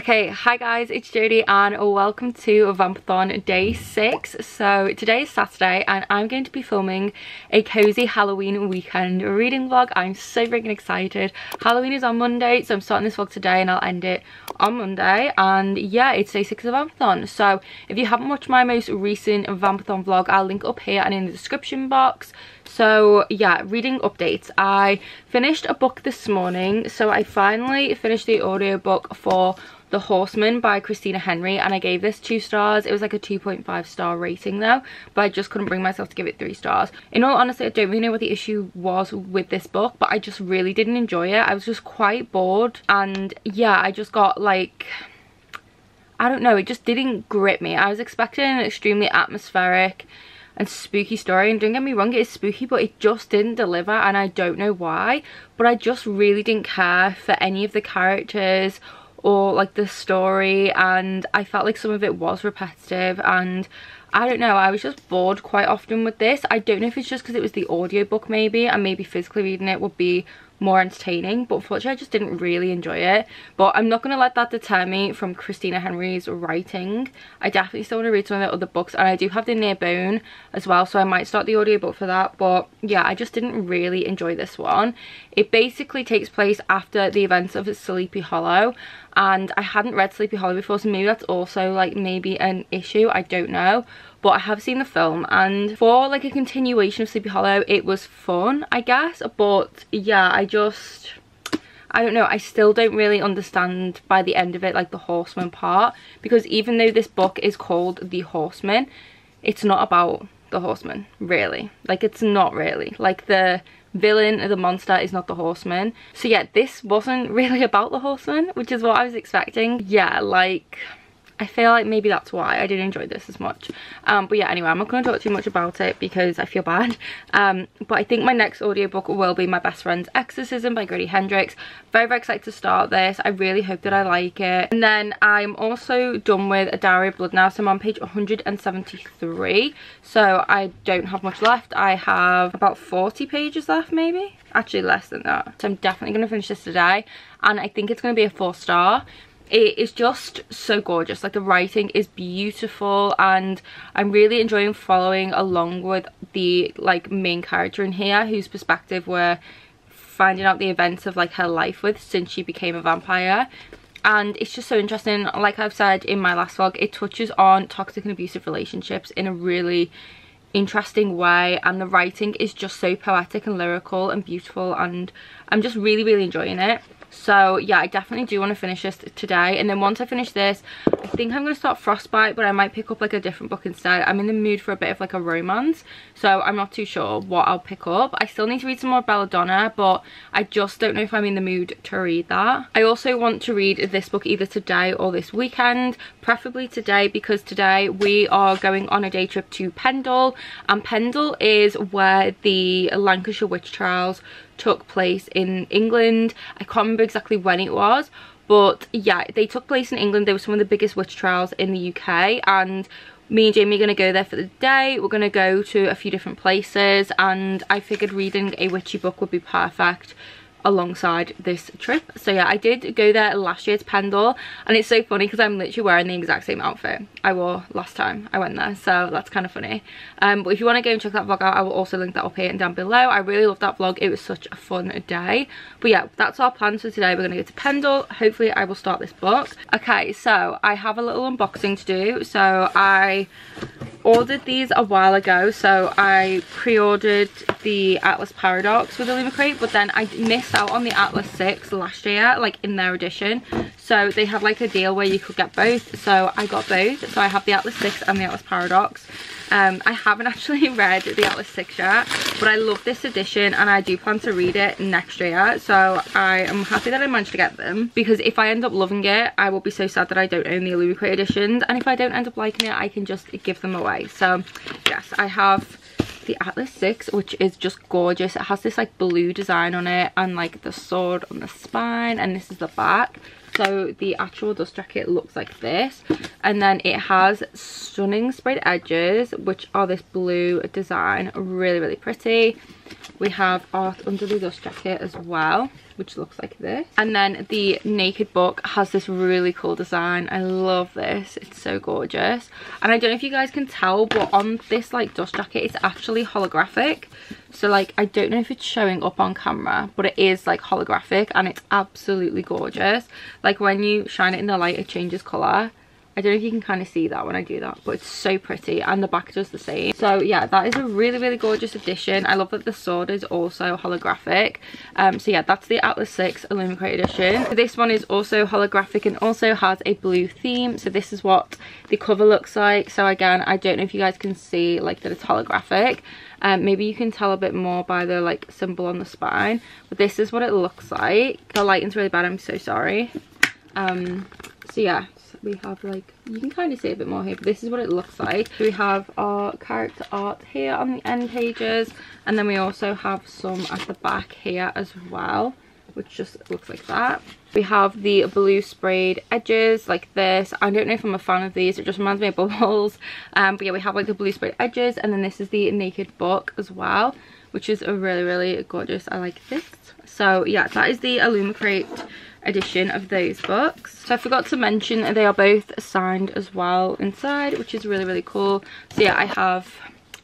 Okay, hi guys, it's Jodie and welcome to Vampathon day 6. So today is Saturday and I'm going to be filming a cozy Halloween weekend reading vlog. I'm so freaking excited. Halloween is on Monday, so I'm starting this vlog today and I'll end it on Monday. And yeah, it's day 6 of Vampathon. So if you haven't watched my most recent Vampathon vlog, I'll link up here and in the description box. So yeah, reading updates. I finished a book this morning, so I finally finished the audiobook for The Horseman by Christina Henry, and I gave this 2 stars. It was like a 2.5 star rating though, but I just couldn't bring myself to give it 3 stars. In all honesty, I don't really know what the issue was with this book, but I just really didn't enjoy it. I was just quite bored, and yeah, I just got like, I don't know, it just didn't grip me. I was expecting an extremely atmospheric and spooky story, and don't get me wrong, it is spooky, but it just didn't deliver, and I don't know why, but I just really didn't care for any of the characters or like the story, and I felt like some of it was repetitive, and I don't know, I was just bored quite often with this. I don't know if it's just because it was the audiobook maybe, and maybe physically reading it would be more entertaining, but unfortunately I just didn't really enjoy it. But I'm not going to let that deter me from Christina Henry's writing. I definitely still want to read some of the other books, and I do have the Near Bone as well, so I might start the audiobook for that. But yeah, I just didn't really enjoy this one. It basically takes place after the events of Sleepy Hollow, and I hadn't read Sleepy Hollow before, so maybe that's also like maybe an issue, I don't know. But I have seen the film, and for like a continuation of Sleepy Hollow, it was fun, I guess. But yeah, I don't know, I still don't really understand by the end of it like the horseman part, because even though this book is called The Horseman, it's not about the horseman really. Like, it's not really, like the villain, the monster is not the horseman. So yeah, this wasn't really about the horseman, which is what I was expecting. Yeah, like, I feel like maybe that's why I didn't enjoy this as much. But yeah, anyway, I'm not going to talk too much about it because I feel bad. But I think my next audiobook will be My Best Friend's Exorcism by Grady Hendrix. Very, very excited to start this. I really hope that I like it. And then I'm also done with A Diary of Blood now, so I'm on page 173. So I don't have much left. I have about 40 pages left, maybe. Actually, less than that. So I'm definitely going to finish this today. And I think it's going to be a 4 star. It is just so gorgeous. Like, the writing is beautiful, and I'm really enjoying following along with the like main character in here, whose perspective we're finding out the events of like her life with since she became a vampire. And it's just so interesting. Like I've said in my last vlog, it touches on toxic and abusive relationships in a really interesting way, and the writing is just so poetic and lyrical and beautiful, and I'm just really, really enjoying it. So yeah, I definitely do want to finish this today, and then once I finish this, I think I'm going to start Frostbite, but I might pick up like a different book instead. I'm in the mood for a bit of like a romance, so I'm not too sure what I'll pick up. I still need to read some more Belladonna, but I just don't know if I'm in the mood to read that. I also want to read this book either today or this weekend, preferably today, because today we are going on a day trip to Pendle, and Pendle is where the Lancashire witch trials took place in England. I can't remember exactly when it was, but yeah, they took place in England. They were some of the biggest witch trials in the UK, and me and Jamie are going to go there for the day. We're going to go to a few different places, and I figured reading a witchy book would be perfect alongside this trip. So yeah, I did go there last year to Pendle, and it's so funny because I'm literally wearing the exact same outfit I wore last time I went there, so that's kind of funny. But if you want to go and check that vlog out, I will also link that up here and down below. I really loved that vlog. It was such a fun day. But yeah, that's our plans for today. We're going to go to Pendle. Hopefully I will start this book. Okay, so I have a little unboxing to do. So I ordered these a while ago. So I pre-ordered the Atlas Paradox with Illumicrate, but then I missed out on the Atlas 6 last year, like in their edition. So they had like a deal where you could get both, so I got both. So I have the Atlas 6 and the Atlas Paradox. I haven't actually read the Atlas 6 yet, but I love this edition and I do plan to read it next year, so I am happy that I managed to get them, because if I end up loving it, I will be so sad that I don't own the Illumicrate editions, and if I don't end up liking it, I can just give them away. So yes, I have the Atlas 6, which is just gorgeous. It has this like blue design on it and like the sword on the spine, and this is the back. So the actual dust jacket looks like this, and then it has stunning sprayed edges, which are this blue design, really pretty. We have art under the dust jacket as well, which looks like this, and then the naked book has this really cool design. I love this, it's so gorgeous. And I don't know if you guys can tell, but on this like dust jacket, it's actually holographic. So like, I don't know if it's showing up on camera, but it is like holographic, and it's absolutely gorgeous. Like when you shine it in the light, it changes color. I don't know if you can kind of see that when I do that, but it's so pretty, and the back does the same. So yeah, that is a really gorgeous edition. I love that the sword is also holographic. So yeah, that's the Atlas 6 Illumicrate edition. This one is also holographic and also has a blue theme. So this is what the cover looks like. So again, I don't know if you guys can see like that it's holographic. Maybe you can tell a bit more by the like symbol on the spine, but this is what it looks like. The lighting's really bad, I'm so sorry. So yeah, we have like, you can kind of see a bit more here, but this is what it looks like. We have our character art here on the end pages, and then we also have some at the back here as well, which just looks like that. We have the blue sprayed edges like this. I don't know if I'm a fan of these, it just reminds me of bubbles. But yeah, we have like the blue sprayed edges, and then this is the naked book as well, which is a really gorgeous. I like this. So yeah, that is the Illumicrate edition of those books. So I forgot to mention they are both signed as well inside, which is really cool. So yeah, I have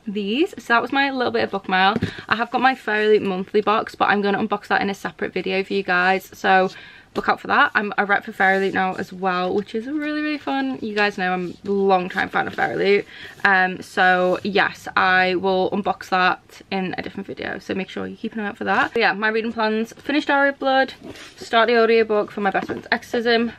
these. So that was my little bit of book mail. I have got my Fairy Loot monthly box, but I'm going to unbox that in a separate video for you guys, so look out for that. I write for Fairy Loot now as well, which is really fun. You guys know I'm a long time fan of Fairy Loot. So yes, I will unbox that in a different video, so make sure you keep an eye out for that. But yeah, my reading plans: finish Diary of Blood, start the audiobook for my best friend's exorcism,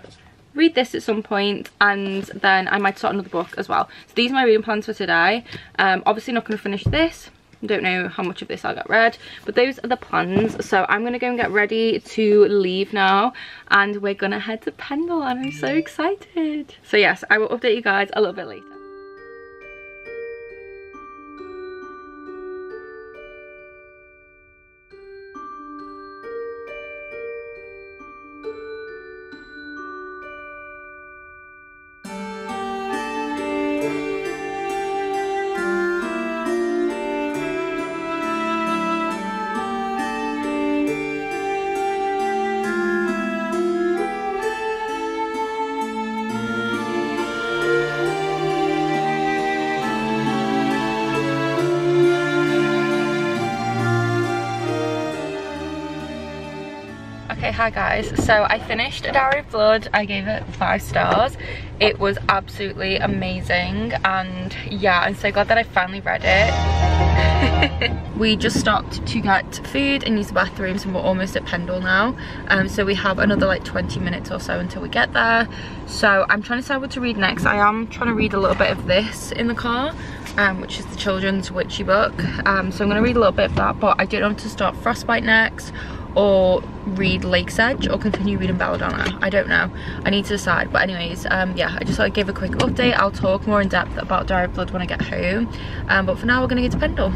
read this at some point, and then I might start another book as well. So these are my reading plans for today. Obviously not going to finish this. Don't know how much of this I'll get read, but those are the plans. So I'm gonna go and get ready to leave now, and we're gonna head to Pendle, and I'm so excited. So yes, I will update you guys a little bit later. Okay, hi guys. So I finished A Diary of Blood. I gave it 5 stars. It was absolutely amazing, and yeah, I'm so glad that I finally read it. We just stopped to get food and use the bathrooms, and we're almost at Pendle now. So we have another like 20 minutes or so until we get there. So I'm trying to decide what to read next. I am trying to read a little bit of this in the car, which is the children's witchy book. So I'm going to read a little bit of that, but I don't know if to start Frostbite next, or read Lake's Edge, or continue reading Belladonna. I don't know, I need to decide. But anyways, yeah, I just thought I'd give a quick update. I'll talk more in depth about Diary of Blood when I get home, but for now we're gonna get to Pendle.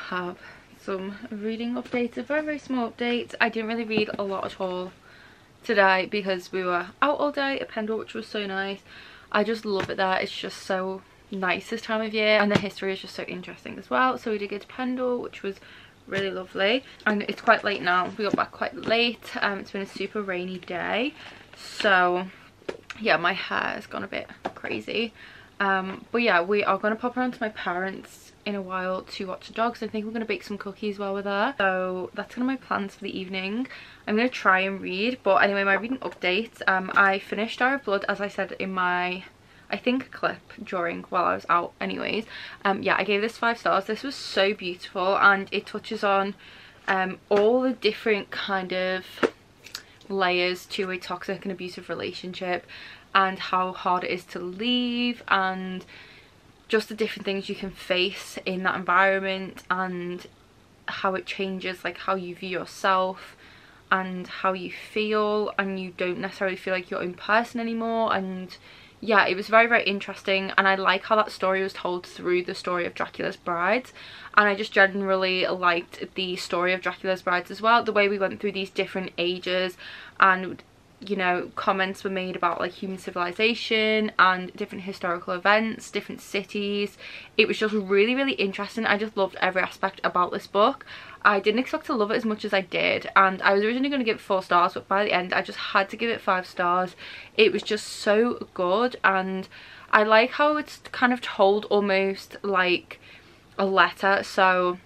Have some reading updates, a very small update. I didn't really read a lot at all today because we were out all day at Pendle, which was so nice. I just love it there. It's just so nice this time of year, and the history is just so interesting as well. So we did go to Pendle, which was really lovely, and it's quite late now. We got back quite late. It's been a super rainy day, so yeah, my hair has gone a bit crazy. But yeah, we are going to pop around to my parents in a while to watch the dogs. I think we're going to bake some cookies while we're there, so that's kind of my plans for the evening. I'm going to try and read, but anyway, my reading update. I finished Star of Blood, as I said in my, I think, clip during while I was out anyways. Yeah, I gave this 5 stars. This was so beautiful, and it touches on all the different kind of layers to a toxic and abusive relationship, and how hard it is to leave, and just the different things you can face in that environment, and how it changes like how you view yourself and how you feel, and you don't necessarily feel like your own person anymore. And yeah, it was very interesting, and I like how that story was told through the story of Dracula's brides. And I just generally liked the story of Dracula's brides as well, the way we went through these different ages, and you know, comments were made about like human civilization and different historical events, different cities. It was just really interesting. I just loved every aspect about this book. I didn't expect to love it as much as I did, and I was originally going to give it 4 stars, but by the end I just had to give it 5 stars. It was just so good, and I like how it's kind of told almost like a letter. So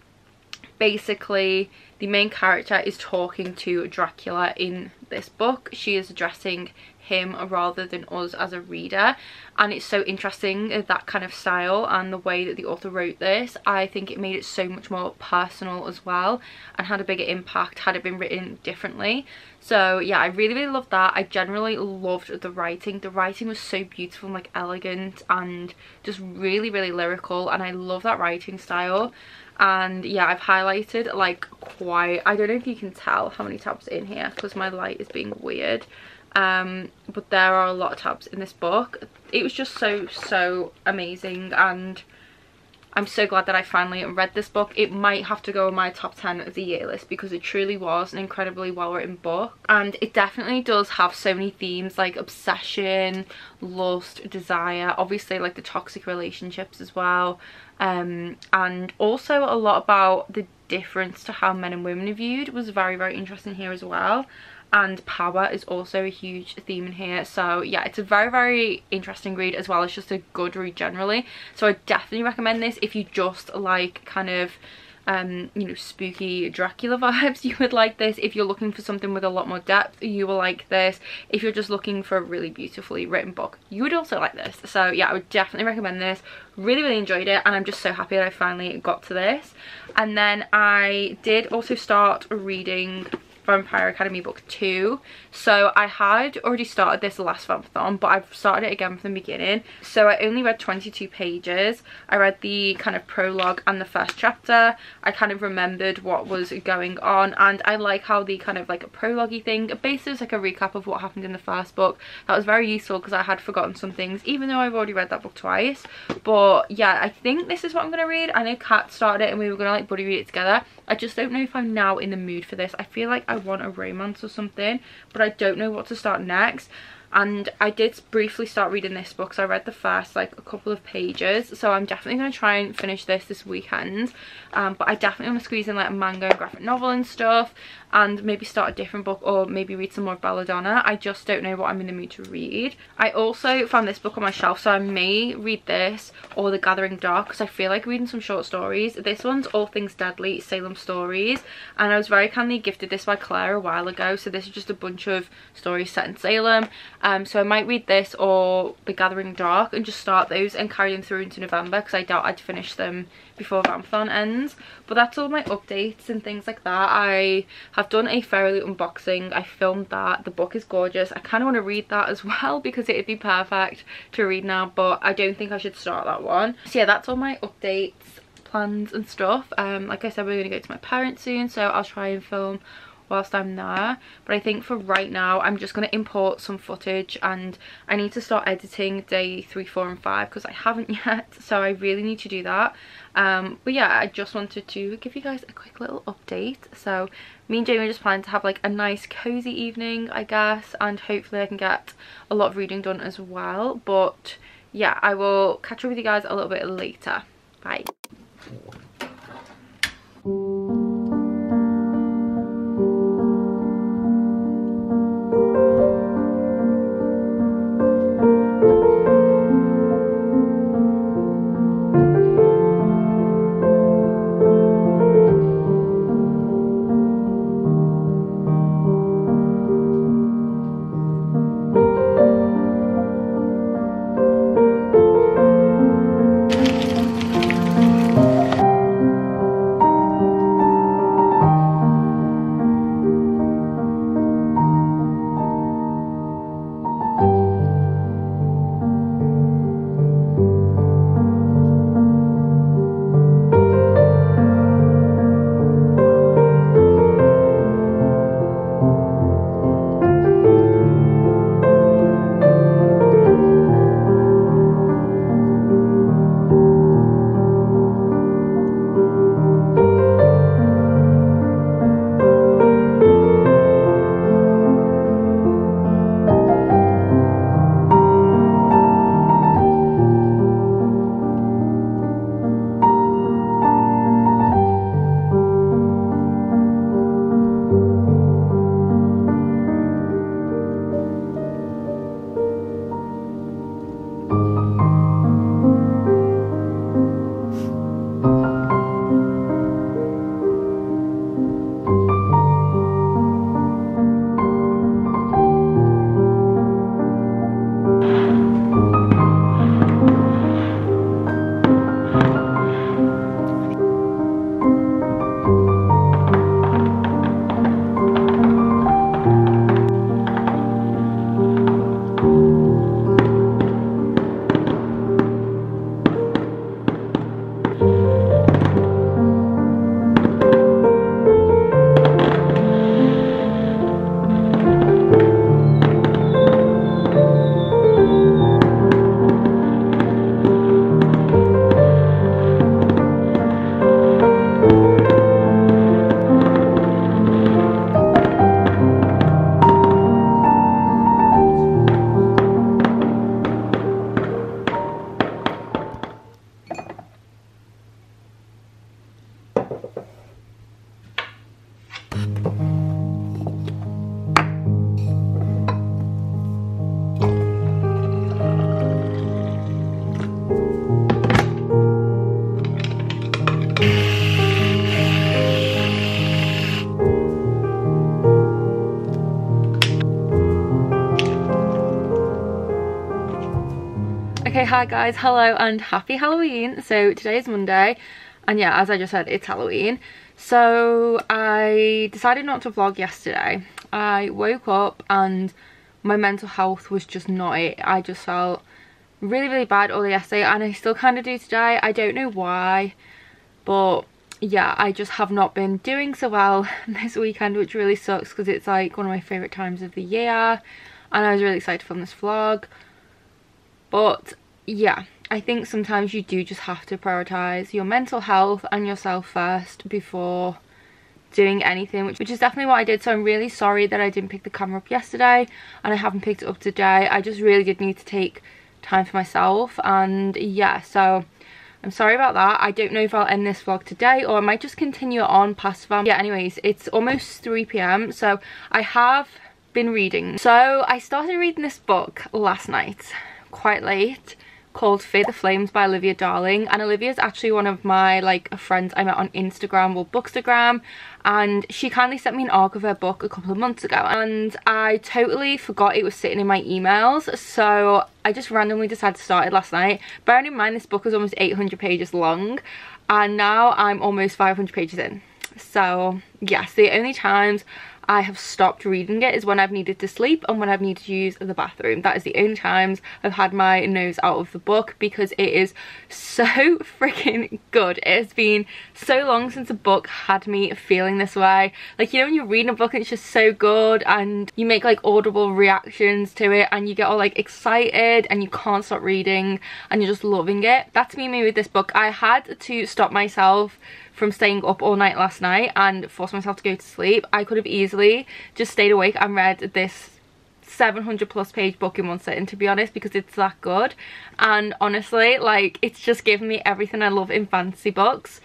basically the main character is talking to Dracula in this book. She is addressing him rather than us as a reader, and it's so interesting, that kind of style and the way that the author wrote this. I think it made it so much more personal as well, and had a bigger impact had it been written differently. So yeah, I really loved that. I generally loved the writing. The writing was so beautiful and like elegant, and just really lyrical, and I love that writing style. And yeah, I've highlighted like quite, I don't know if you can tell how many tabs in here because my light is being weird, but there are a lot of tabs in this book. It was just so amazing, and I'm so glad that I finally read this book. It might have to go on my top 10 of the year list because it truly was an incredibly well written book, and it definitely does have so many themes like obsession, lust, desire, obviously like the toxic relationships as well, and also a lot about the difference to how men and women are viewed was very interesting here as well. And power is also a huge theme in here. So yeah, it's a very interesting read, as well as just a good read generally. So I definitely recommend this if you just like kind of you know, spooky Dracula vibes. You would like this. If you're looking for something with a lot more depth, you will like this. If you're just looking for a really beautifully written book, you would also like this. So yeah, I would definitely recommend this. Really enjoyed it, and I'm just so happy that I finally got to this. And then I did also start reading Vampire Academy book 2. So I had already started this last Vampathon, but I've started it again from the beginning. So I only read 22 pages. I read the kind of prologue and the first chapter. I kind of remembered what was going on, and I like how the kind of like a prologue-y thing basically is like a recap of what happened in the first book. That was very useful because I had forgotten some things, even though I've already read that book twice. But yeah, I think this is what I'm going to read. I know Kat started it and we were going to like buddy read it together. I just don't know if I'm now in the mood for this. I feel like I want a romance or something, but I don't know what to start next. And I did briefly start reading this book, so I read the first like a couple of pages, so I'm definitely going to try and finish this weekend. But I definitely want to squeeze in like a manga and graphic novel and stuff, and maybe start a different book or maybe read some more Belladonna. I just don't know what I'm in the mood to read. I also found this book on my shelf, so I may read this or The Gathering Dark because I feel like reading some short stories. This one's All Things Deadly, Salem Stories, and I was very kindly gifted this by Claire a while ago. So this is just a bunch of stories set in Salem. So I might read this or The Gathering Dark and just start those and carry them through into November, because I doubt I'd finish them before Vampathon ends. But that's all my updates and things like that. I have done a Fairy unboxing. I filmed that. The book is gorgeous. I kind of want to read that as well because it'd be perfect to read now, but I don't think I should start that one. So yeah, that's all my updates, plans and stuff. Like I said, we're going to go to my parents soon, so I'll try and film whilst I'm there. But I think for right now I'm just going to import some footage, and I need to start editing day 3, 4 and 5 because I haven't yet, so I really need to do that. But yeah, I just wanted to give you guys a quick little update. So me and Jamie are just planning to have like a nice cozy evening, I guess, and hopefully I can get a lot of reading done as well. But yeah, I will catch up with you guys a little bit later. Bye. Okay, hi guys, hello and happy Halloween. So today is Monday And yeah, as I just said, it's Halloween. So I decided not to vlog yesterday. I woke up and my mental health was just not it. I just felt really bad all yesterday, and I still kind of do today. I don't know why, but yeah, I just have not been doing so well this weekend, which really sucks because it's like one of my favourite times of the year and I was really excited to film this vlog. But yeah, I think sometimes you do just have to prioritise your mental health and yourself first before doing anything, which is definitely what I did. So I'm really sorry that I didn't pick the camera up yesterday and I haven't picked it up today. I just really did need to take time for myself, and yeah, so I'm sorry about that. I don't know if I'll end this vlog today or I might just continue it on past Vamp. Yeah, anyways, it's almost 3 p.m. so I have been reading. So I started reading this book last night, quite late, called Fear the Flames by Olivia Darling. And Olivia's actually one of my friends I met on Instagram or Bookstagram, and she kindly sent me an arc of her book a couple of months ago and I totally forgot it was sitting in my emails, so I just randomly decided to start it last night. Bearing in mind this book is almost 800 pages long and now I'm almost 500 pages in. So yes, the only times I have stopped reading it is when I've needed to sleep and when I've needed to use the bathroom. That is the only times I've had my nose out of the book, because it is so freaking good. It has been so long since a book had me feeling this way. Like, you know, when you're reading a book and it's just so good and you make audible reactions to it and you get all excited and you can't stop reading and you're just loving it. That's me with this book. I had to stop myself from staying up all night last night and force myself to go to sleep. I could have easily just stayed awake and read this 700+ page book in one sitting, to be honest, because it's that good. And honestly, it's just given me everything I love in fantasy books.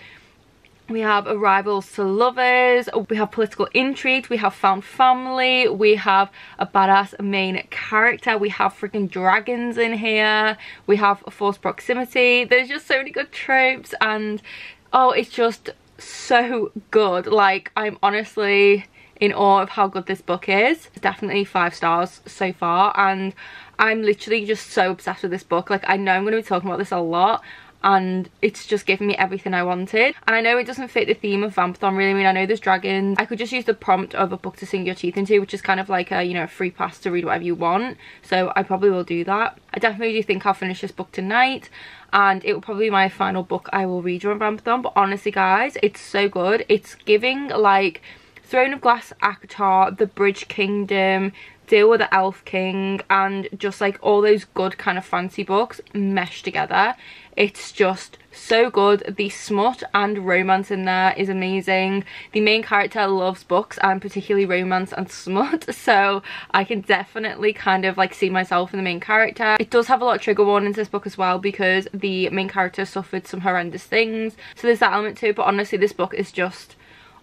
We have arrivals to lovers, we have political intrigue, we have found family, we have a badass main character, we have freaking dragons in here, we have forced proximity. There's just so many good tropes, and oh, it's just so good. I'm honestly in awe of how good this book is. It's definitely 5 stars so far, and I'm literally just so obsessed with this book. I know I'm going to be talking about this a lot, and it's just given me everything I wanted. And I know it doesn't fit the theme of Vampathon really. I mean, I know there's dragons. I could just use the prompt of a book to sink your teeth into, which is kind of like a, you know, a free pass to read whatever you want. So I probably will do that. I definitely do think I'll finish this book tonight, and it will probably be my final book I will read during Vampathon. But honestly guys, it's so good. It's giving Throne of Glass ACOTAR, The Bridge Kingdom, Deal with the Elf King, and just all those good kind of fancy books meshed together. It's just so good. The smut and romance in there is amazing. The main character loves books, and particularly romance and smut, so I can definitely kind of see myself in the main character. It does have a lot of trigger warnings this book as well, because the main character suffered some horrendous things, so there's that element too. But honestly, this book is just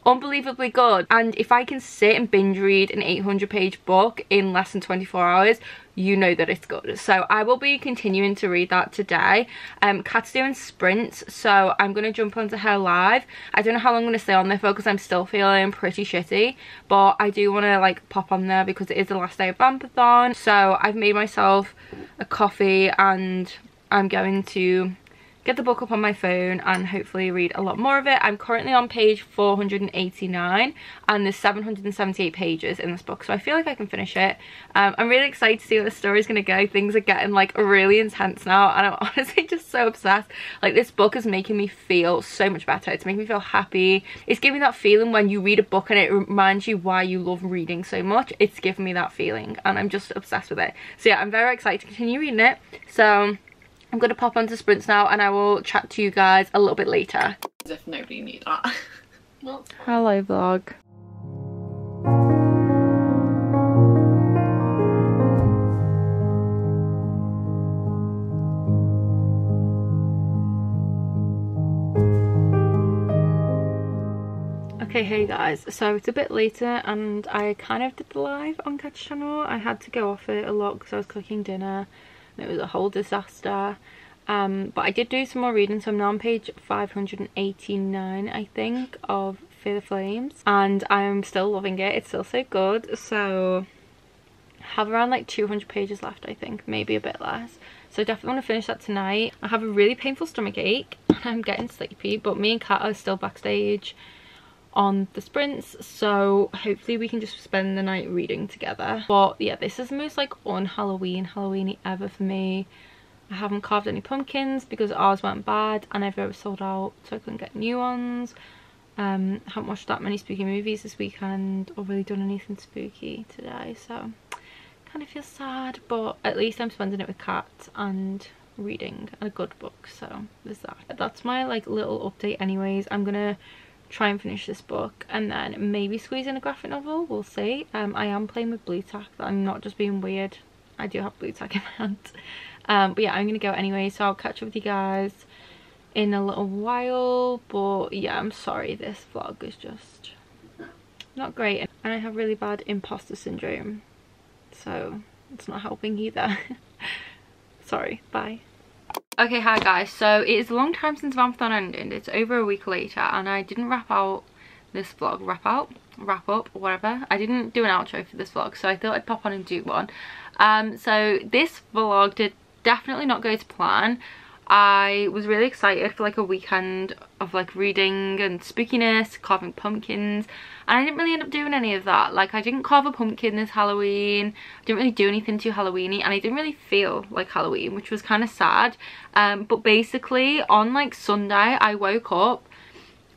unbelievably good, and if I can sit and binge read an 800 page book in less than 24 hours, you know that it's good. So I will be continuing to read that today. Kat's doing sprints, so I'm going to jump onto her live. I don't know how long I'm going to stay on there for, because I'm still feeling pretty shitty, but I do want to pop on there because it is the last day of Vampathon. So I've made myself a coffee and I'm going to get the book up on my phone and hopefully read a lot more of it. I'm currently on page 489 and there's 778 pages in this book, so I feel like I can finish it. I'm really excited to see where the story's gonna go. Things are getting really intense now, and I'm honestly just so obsessed. This book is making me feel so much better. It's making me feel happy. It's giving me that feeling when you read a book and it reminds you why you love reading so much. It's giving me that feeling and I'm just obsessed with it. So yeah, I'm very excited to continue reading it. So I'm going to pop onto sprints now and I will chat to you guys a little bit later. As if nobody knew that. Hello vlog. Okay, hey guys, so it's a bit later and I kind of did the live on Kat's channel. I had to go off it a lot because I was cooking dinner. It was a whole disaster, but I did do some more reading, so I'm now on page 589 I think of Fear the Flames, and I'm still loving it. It's still so good, so have around like 200 pages left, I think, maybe a bit less. So I definitely want to finish that tonight. I have a really painful stomach ache and I'm getting sleepy, but me and Kat are still backstage on the sprints, so hopefully we can just spend the night reading together. But yeah, this is the most like Halloween-y ever for me. I haven't carved any pumpkins because ours went bad and everywhere was sold out, so I couldn't get new ones. Haven't watched that many spooky movies this weekend or really done anything spooky today, so kind of feel sad, but at least I'm spending it with Kat and reading a good book, so there's that. That's my like little update anyways. I'm gonna try and finish this book and then maybe squeeze in a graphic novel, we'll see. I am playing with blue tack, I'm not just being weird, I do have blue tack in my hand. But yeah, I'm gonna go anyway, so I'll catch up with you guys in a little while. But yeah, I'm sorry, this vlog is just not great and I have really bad imposter syndrome, so it's not helping either. Sorry, bye. Okay, hi guys, so it is a long time since Vampathon ended. It's over a week later and I didn't wrap out this vlog, wrap up, whatever. I didn't do an outro for this vlog, so I thought I'd pop on and do one. So this vlog did definitely not go to plan. I was really excited for like a weekend of like reading and spookiness, carving pumpkins, and I didn't really end up doing any of that. Like, I didn't carve a pumpkin this Halloween, didn't really do anything too Halloween-y, and I didn't really feel like Halloween, which was kind of sad. But basically on like Sunday I woke up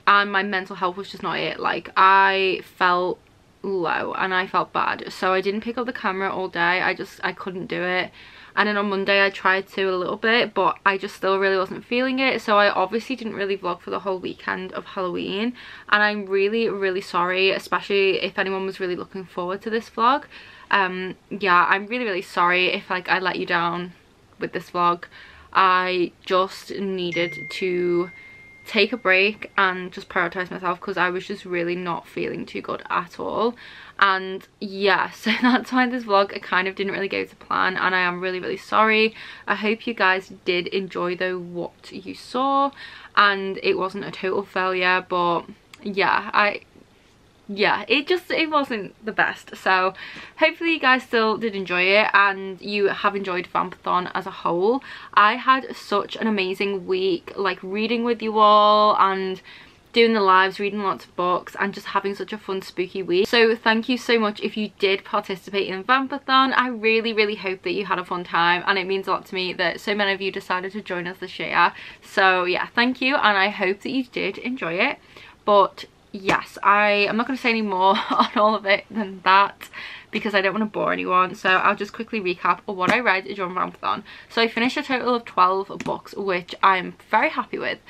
and my mental health was just not it. Like, I felt low and I felt bad, so I didn't pick up the camera all day. I couldn't do it. And then on Monday I tried to a little bit, but I just still really wasn't feeling it, so I obviously didn't really vlog for the whole weekend of Halloween, and I'm really sorry, especially if anyone was really looking forward to this vlog. Yeah, I'm really sorry if like I let you down with this vlog. I just needed to take a break and just prioritize myself because I was just really not feeling too good at all. And yeah, so that's why this vlog kind of didn't really go to plan, and I am really sorry. I hope you guys did enjoy though what you saw and it wasn't a total failure, but yeah, it wasn't the best. So hopefully you guys still did enjoy it and you have enjoyed Vampathon as a whole. I had such an amazing week, like reading with you all and doing the lives, reading lots of books, and just having such a fun spooky week. So thank you so much if you did participate in Vampathon. I really hope that you had a fun time, and it means a lot to me that so many of you decided to join us this year. So yeah, thank you, and I hope that you did enjoy it. But yes, I'm not going to say any more on all of it than that because I don't want to bore anyone, so I'll just quickly recap of what I read during Vampathon. So I finished a total of 12 books, which I'm very happy with.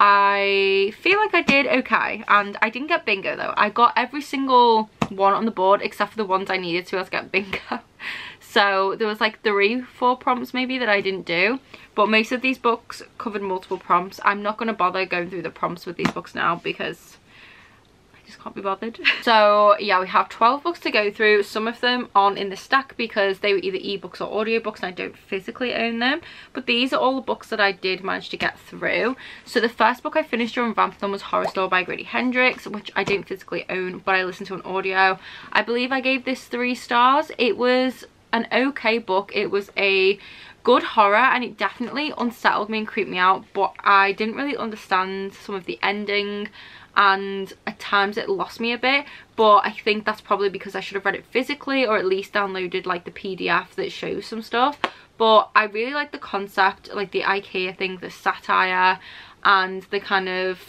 I feel like I did okay, and I didn't get bingo though. I got every single one on the board except for the ones I needed to be able to get bingo. So there was like 3-4 prompts maybe that I didn't do, but most of these books covered multiple prompts. I'm not going to bother going through the prompts with these books now because can't be bothered. So yeah, we have 12 books to go through. Some of them aren't in the stack because they were either ebooks or audiobooks and I don't physically own them, but these are all the books that I did manage to get through. So the first book I finished during Vampathon was Horror Store by Grady Hendrix, which I don't physically own, but I listened to an audio. I believe I gave this 3 stars. It was an okay book. It was a good horror and it definitely unsettled me and creeped me out, but I didn't really understand some of the ending and at times it lost me a bit, but I think that's probably because I should have read it physically or at least downloaded like the PDF that shows some stuff. But I really like the concept, like the IKEA thing, the satire and the kind of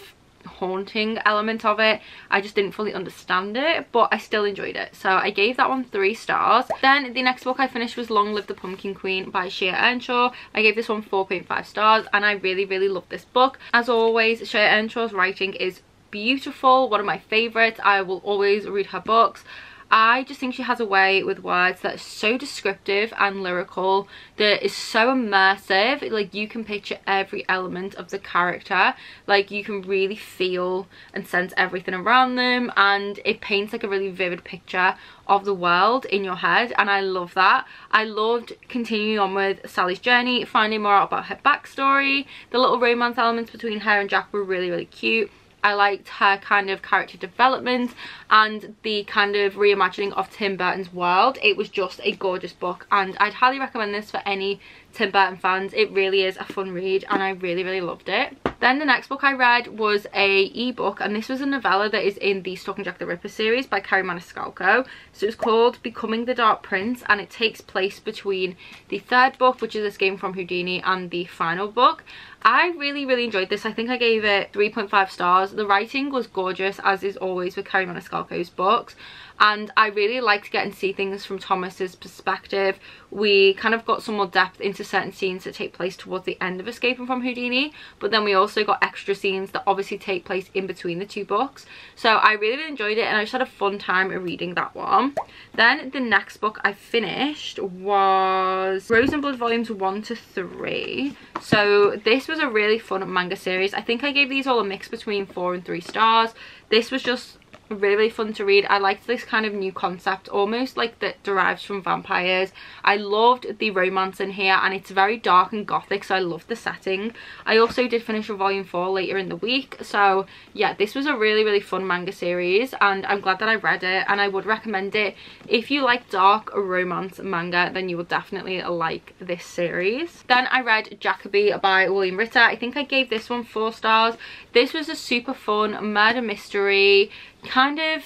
haunting element of it. I just didn't fully understand it, but I still enjoyed it, so I gave that one 3 stars. Then the next book I finished was Long Live the Pumpkin Queen by Shea Earnshaw. I gave this one 4.5 stars and I really love this book. As always, Shea Earnshaw's writing is beautiful, one of my favorites. I will always read her books. I just think she has a way with words that is so descriptive and lyrical, that is so immersive. Like, you can picture every element of the character, like you can really feel and sense everything around them, and it paints like a really vivid picture of the world in your head, and I love that. I loved continuing on with Sally's journey, finding more out about her backstory. The little romance elements between her and Jack were really cute. I liked her kind of character development and the kind of reimagining of Tim Burton's world. It was just a gorgeous book, and I'd highly recommend this for any Tim Burton fans. It really is a fun read, and I really loved it. Then the next book I read was a ebook, and this was a novella that is in the Stalking Jack the Ripper series by Kerry Maniscalco. So it's called Becoming the Dark Prince, and it takes place between the third book, which is Escaping from Houdini, and the final book. I really enjoyed this. I think I gave it 3.5 stars. The writing was gorgeous, as is always with Kerry Maniscalco's books, and I really liked getting to see things from Thomas's perspective. We kind of got some more depth into certain scenes that take place towards the end of Escaping from Houdini, but then we also got extra scenes that obviously take place in between the two books. So I really enjoyed it, and I just had a fun time reading that one. Then the next book I finished was Rose and Blood volumes 1 to 3. So this was a really fun manga series. I think I gave these all a mix between 4 and 3 stars. This was just really fun to read. I liked this kind of new concept, almost like that derives from vampires. I loved the romance in here, and it's very dark and gothic, so I loved the setting. I also did finish a volume 4 later in the week, so yeah, this was a really fun manga series, and I'm glad that I read it, and I would recommend it. If you like dark romance manga, then you will definitely like this series. Then I read Jacoby by William Ritter. I think I gave this one 4 stars. This was a super fun murder mystery kind of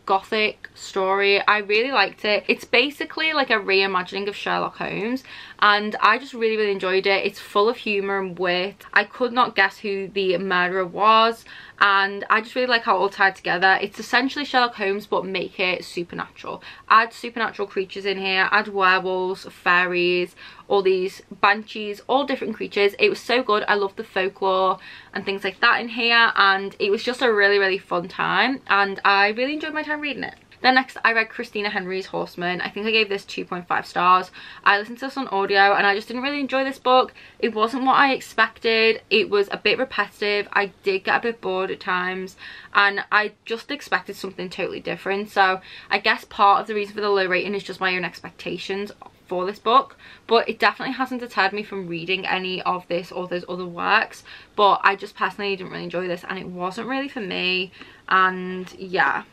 gothic story. I really liked it. It's basically like a reimagining of Sherlock Holmes, and I just really enjoyed it. It's full of humor and wit. I could not guess who the murderer was, and I just really like how it all tied together. It's essentially Sherlock Holmes, but make it supernatural. Add supernatural creatures in here, add werewolves, fairies, all these banshees, all different creatures. It was so good. I loved the folklore and things like that in here, and it was just a really fun time, and I really enjoyed my time reading it. Then next I read Christina Henry's Horseman. I think I gave this 2.5 stars. I listened to this on audio, and I just didn't really enjoy this book. It wasn't what I expected. It was a bit repetitive. I did get a bit bored at times, and I just expected something totally different. So I guess part of the reason for the low rating is just my own expectations for this book, but it definitely hasn't deterred me from reading any of this author's other works. But I just personally didn't really enjoy this, and it wasn't really for me, and yeah,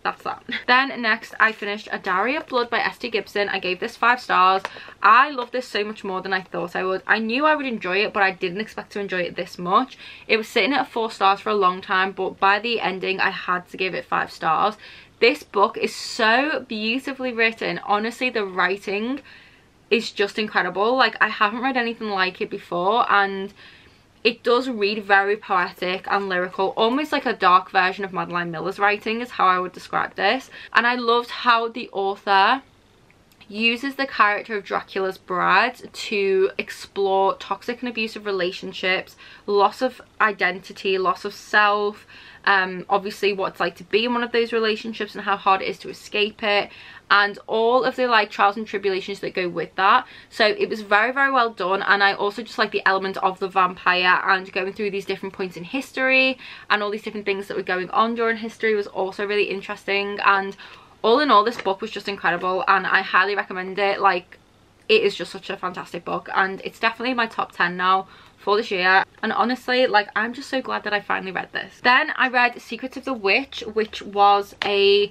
that's that. Then next I finished A Diary of Blood by Esther Gibson. I gave this 5 stars. I love this so much more than I thought I would. I knew I would enjoy it, but I didn't expect to enjoy it this much. It was sitting at 4 stars for a long time, but by the ending I had to give it 5 stars. This book is so beautifully written. Honestly, the writing is just incredible. Like, I haven't read anything like it before, and it does read very poetic and lyrical, almost like a dark version of Madeline Miller's writing is how I would describe this. And I loved how the author uses the character of Dracula's bride to explore toxic and abusive relationships, loss of identity, loss of self, obviously what it's like to be in one of those relationships and how hard it is to escape it, and all of the like trials and tribulations that go with that. So it was very well done, and I also just like the element of the vampire and going through these different points in history and all these different things that were going on during history was also really interesting. And all in all, this book was just incredible, and I highly recommend it. Like, it is just such a fantastic book, and it's definitely my top 10 now for this year. And honestly, like, I'm just so glad that I finally read this. Then I read Secrets of the Witch, which was a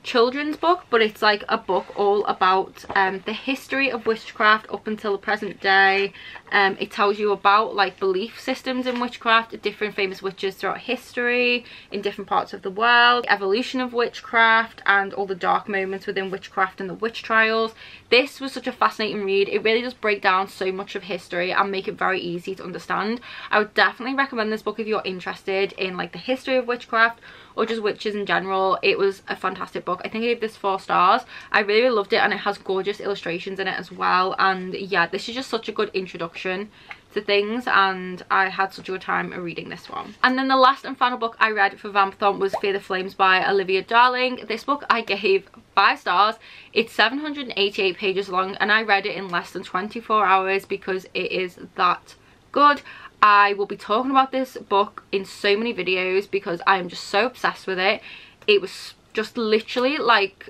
children's book, but it's like a book all about the history of witchcraft up until the present day. It tells you about like belief systems in witchcraft, different famous witches throughout history in different parts of the world, evolution of witchcraft, and all the dark moments within witchcraft and the witch trials. This was such a fascinating read. It really does break down so much of history and make it very easy to understand. I would definitely recommend this book if you're interested in like the history of witchcraft or just witches in general. It was a fantastic book. I think I gave this 4 stars. I really loved it, and it has gorgeous illustrations in it as well. And yeah, this is just such a good introduction to things, and I had such a good time reading this one. And then the last and final book I read for Vampathon was Fear the Flames by Olivia Darling. This book I gave 5 stars. It's 788 pages long, and I read it in less than 24 hours because it is that good. I will be talking about this book in so many videos because I am just so obsessed with it. It was just literally like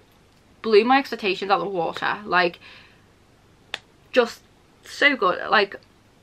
blew my expectations out of the water. Like, just so good. Like,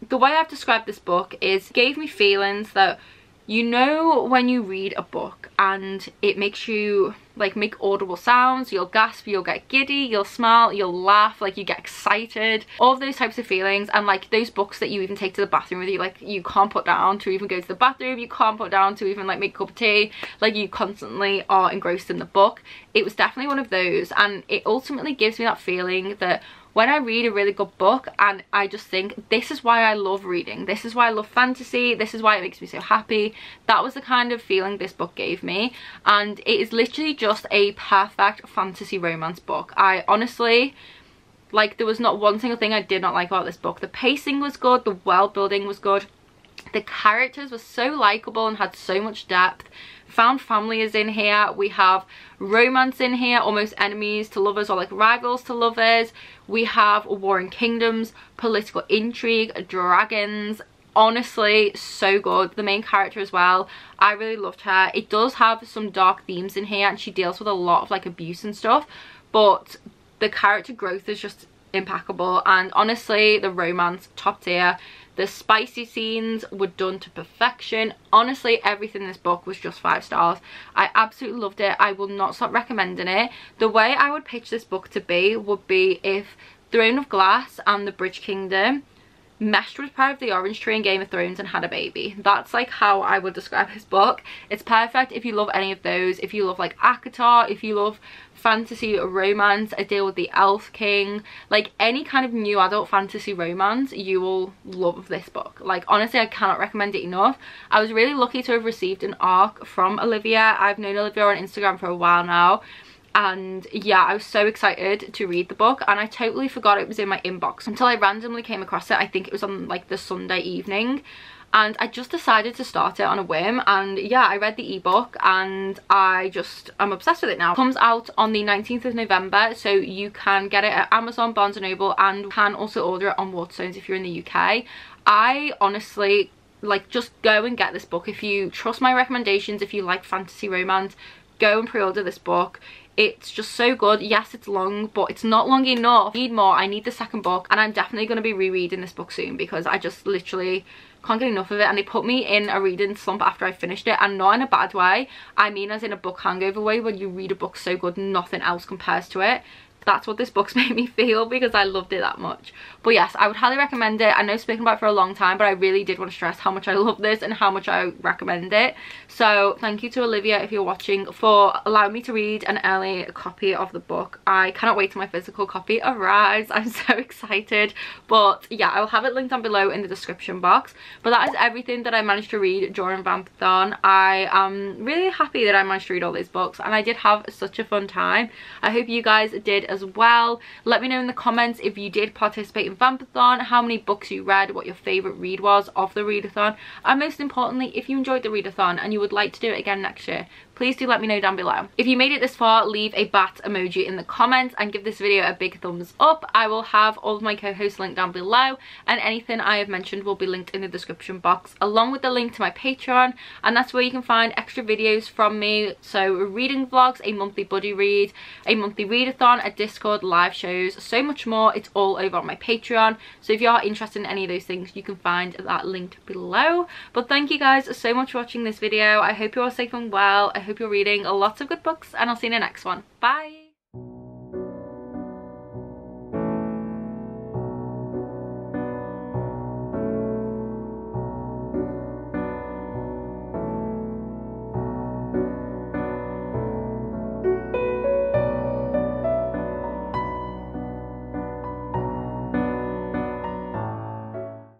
the way I've described this book is gave me feelings that You know when you read a book and it makes you like make audible sounds, you'll gasp, you'll get giddy, you'll smile, you'll laugh, like you get excited, all of those types of feelings. And like those books that you even take to the bathroom with you, like you can't put down to even go to the bathroom, you can't put down to even like make a cup of tea, like you constantly are engrossed in the book. It was definitely one of those, and it ultimately gives me that feeling that when I read a really good book and I just think, this is why I love reading, this is why I love fantasy, this is why it makes me so happy. That was the kind of feeling this book gave me, and it is literally just a perfect fantasy romance book. I honestly, like, there was not one single thing I did not like about this book. The pacing was good, the world building was good, the characters were so likable and had so much depth. Found family is in here, we have romance in here, almost enemies to lovers or like rivals to lovers. We have warring kingdoms, political intrigue, dragons. Honestly, so good. The main character as well, I really loved her. It does have some dark themes in here and she deals with a lot of like abuse and stuff, but the character growth is just impeccable. And honestly, the romance, top tier. The spicy scenes were done to perfection. Honestly, everything in this book was just 5 stars. I absolutely loved it. I will not stop recommending it. The way I would pitch this book to be would be if Throne of Glass and the Bridge Kingdom meshed with part of the Orange Tree in Game of Thrones and had a baby. That's like how I would describe this book. It's perfect if you love any of those. If you love like ACOTAR, if you love fantasy romance, a deal with the Elf King, like any kind of new adult fantasy romance, you will love this book. Like honestly, I cannot recommend it enough. I was really lucky to have received an ARC from Olivia. I've known Olivia on Instagram for a while now, and yeah, I was so excited to read the book, and I totally forgot it was in my inbox until I randomly came across it. I think it was on like the Sunday evening, and I just decided to start it on a whim. And yeah, I read the ebook and I'm obsessed with it now. It comes out on the 19th of November, so you can get it at Amazon, Barnes & Noble, and can also order it on Waterstones if you're in the UK. I honestly, like, just go and get this book. If you trust my recommendations, if you like fantasy romance, go and pre-order this book. It's just so good. Yes, it's long, but it's not long enough. I need more. I need the second book, and I'm definitely going to be rereading this book soon because I just literally can't get enough of it. And they put me in a reading slump after I finished it, and not in a bad way. I mean as in a book hangover way, when you read a book so good nothing else compares to it. That's what this book's made me feel because I loved it that much. But yes, I would highly recommend it. I know I've spoken about it for a long time, but I really did want to stress how much I love this and how much I recommend it. So thank you to Olivia, if you're watching, for allowing me to read an early copy of the book. I cannot wait till my physical copy arrives. I'm so excited. But yeah, I will have it linked down below in the description box. But that is everything that I managed to read during Vampathon. I am really happy that I managed to read all these books, and I did have such a fun time. I hope you guys did as well. Let me know in the comments if you did participate in Vampathon, how many books you read, what your favorite read was of the readathon, and most importantly, if you enjoyed the readathon and you would like to do it again next year. Please do let me know down below. If you made it this far, leave a bat emoji in the comments and give this video a big thumbs up. I will have all of my co-hosts linked down below, and anything I have mentioned will be linked in the description box, along with the link to my Patreon, and that's where you can find extra videos from me. So reading vlogs, a monthly buddy read, a monthly readathon, a Discord, live shows, so much more. It's all over on my Patreon, so if you are interested in any of those things, you can find that linked below. But thank you guys so much for watching this video. I hope you're all safe and well. I hope you're reading lots of good books, and I'll see you in the next one. Bye!